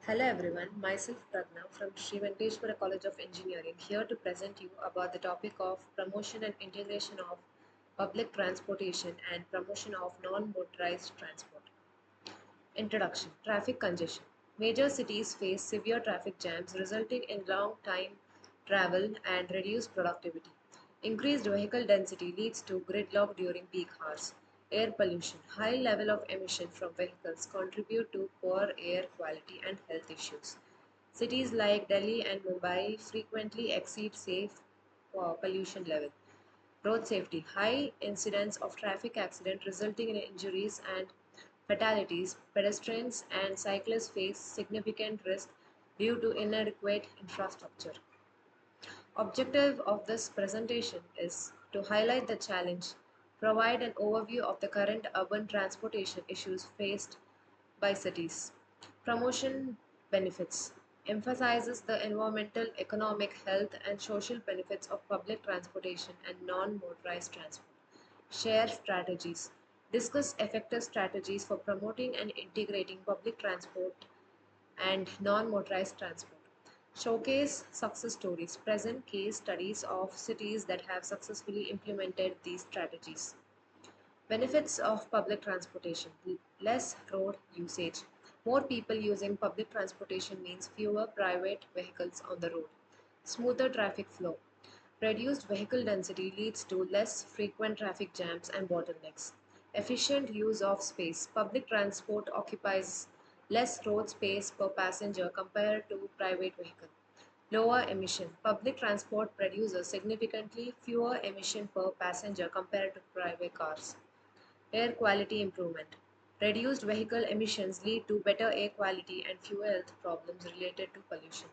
Hello everyone, myself Pragna from Sri Venkateshwara College of Engineering here to present you about the topic of promotion and integration of public transportation and promotion of non-motorized transport. Introduction. Traffic congestion. Major cities face severe traffic jams resulting in long time travel and reduced productivity. Increased vehicle density leads to gridlock during peak hours. Air pollution. High level of emission from vehicles contribute to poor air quality and health issues. Cities like Delhi and Mumbai frequently exceed safe pollution level. Road safety. High incidence of traffic accident resulting in injuries and fatalities. Pedestrians and cyclists face significant risk due to inadequate infrastructure. Objective of this presentation is to highlight the challenge, provide an overview of the current urban transportation issues faced by cities. Promotion benefits emphasizes the environmental, economic, health, and social benefits of public transportation and non motorized transport. Share strategies. Discuss effective strategies for promoting and integrating public transport and non motorized transport. Showcase success stories. Present case studies of cities that have successfully implemented these strategies. Benefits of public transportation: less road usage. More people using public transportation means fewer private vehicles on the road. Smoother traffic flow. Reduced vehicle density leads to less frequent traffic jams and bottlenecks. Efficient use of space. Public transport occupies less road space per passenger compared to private vehicle. Lower emission. Public transport produces significantly fewer emission per passenger compared to private cars. Air quality improvement. Reduced vehicle emissions lead to better air quality and fewer health problems related to pollution.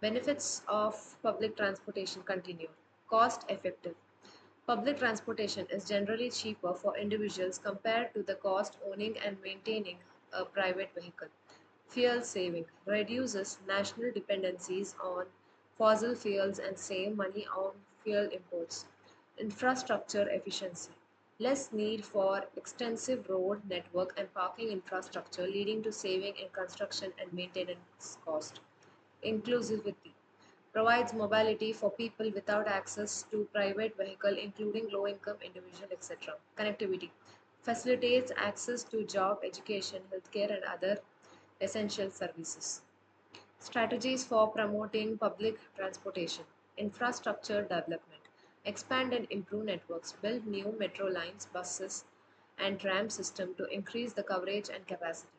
Benefits of public transportation continue. Cost effective. Public transportation is generally cheaper for individuals compared to the cost owning and maintaining a private vehicle. Fuel saving reduces national dependencies on fossil fuels and save money on fuel imports. Infrastructure efficiency. Less need for extensive road network and parking infrastructure, leading to saving in construction and maintenance cost. Inclusivity provides mobility for people without access to private vehicle, including low-income individual, etc. Connectivity facilitates access to job, education, healthcare, and other essential services. Strategies for promoting public transportation. Infrastructure development. Expand and improve networks. Build new metro lines, buses, and tram system to increase the coverage and capacity.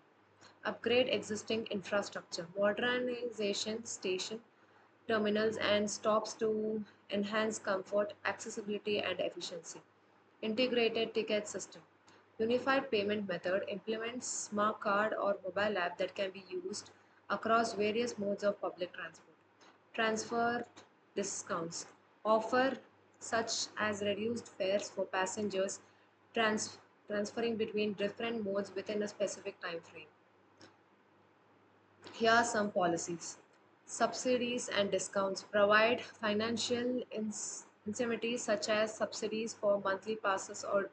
Upgrade existing infrastructure. Modernization station terminals and stops to enhance comfort, accessibility, and efficiency. Integrated ticket system. Unified payment method implements smart card or mobile app that can be used across various modes of public transport. Transfer discounts offer such as reduced fares for passengers trans- transferring between different modes within a specific time frame. Here are some policies. Subsidies and discounts provide financial incentives such as subsidies for monthly passes or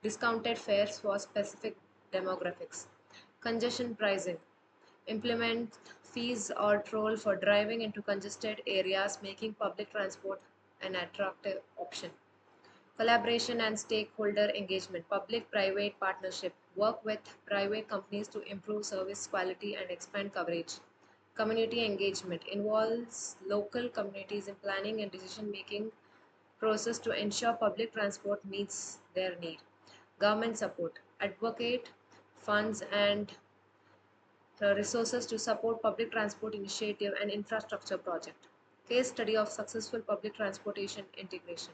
discounted fares for specific demographics. Congestion pricing implement fees or toll for driving into congested areas, making public transport an attractive option. Collaboration and stakeholder engagement. Public-private partnership. Work with private companies to improve service quality and expand coverage. Community engagement involves local communities in planning and decision-making process to ensure public transport meets their need. Government support. Advocate funds and resources to support public transport initiative and infrastructure project. Case study of successful public transportation integration.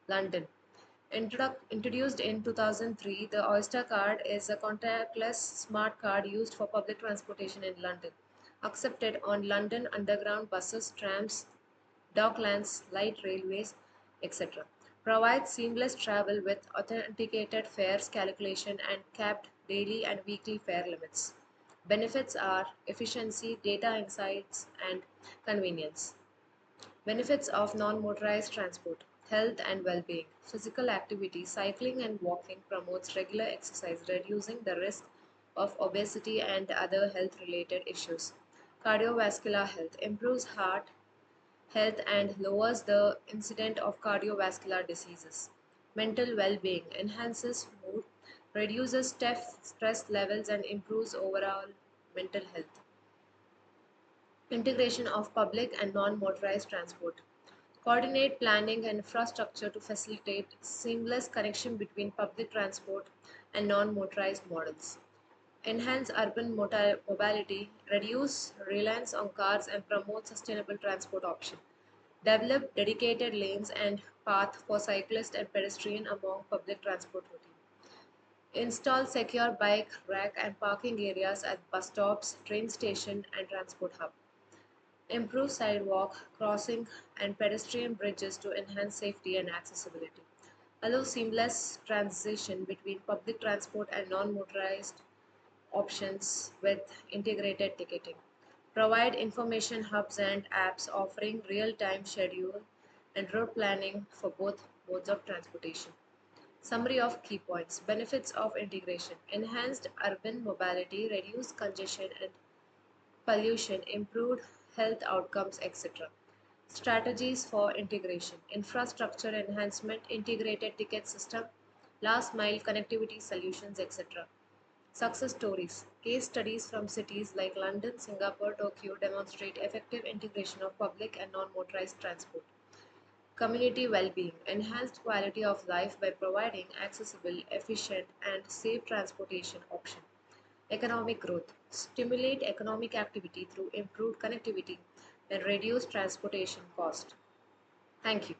London. Introduced in 2003, the Oyster card is a contactless smart card used for public transportation in London. Accepted on London Underground buses, trams, docklands, light railways, etc. Provides seamless travel with authenticated fares calculation and capped daily and weekly fare limits. Benefits are efficiency, data insights, and convenience. Benefits of non-motorized transport: health and well-being. Physical activity, cycling and walking promotes regular exercise, reducing the risk of obesity and other health related issues. Cardiovascular health improves heart health and lowers the incidence of cardiovascular diseases. Mental well being enhances mood, reduces stress levels, and improves overall mental health. Integration of public and non motorized transport. Coordinate planning and infrastructure to facilitate seamless connection between public transport and non motorized models. Enhance urban mobility, reduce reliance on cars, and promote sustainable transport options. Develop dedicated lanes and paths for cyclists and pedestrians among public transport routes. Install secure bike rack and parking areas at bus stops, train station, and transport hub. Improve sidewalk, crossing, and pedestrian bridges to enhance safety and accessibility. Allow seamless transition between public transport and non-motorized options with integrated ticketing. Provide information hubs and apps offering real-time schedule and route planning for both modes of transportation. Summary of key points. Benefits of integration. Enhanced urban mobility, reduced congestion and pollution, improved health outcomes, etc. Strategies for integration. Infrastructure enhancement, integrated ticket system, last mile connectivity solutions, etc. Success stories. Case studies from cities like London, Singapore, Tokyo demonstrate effective integration of public and non motorized transport. Community well being. Enhanced quality of life by providing accessible, efficient, and safe transportation options. Economic growth. Stimulate economic activity through improved connectivity and reduce transportation cost. Thank you.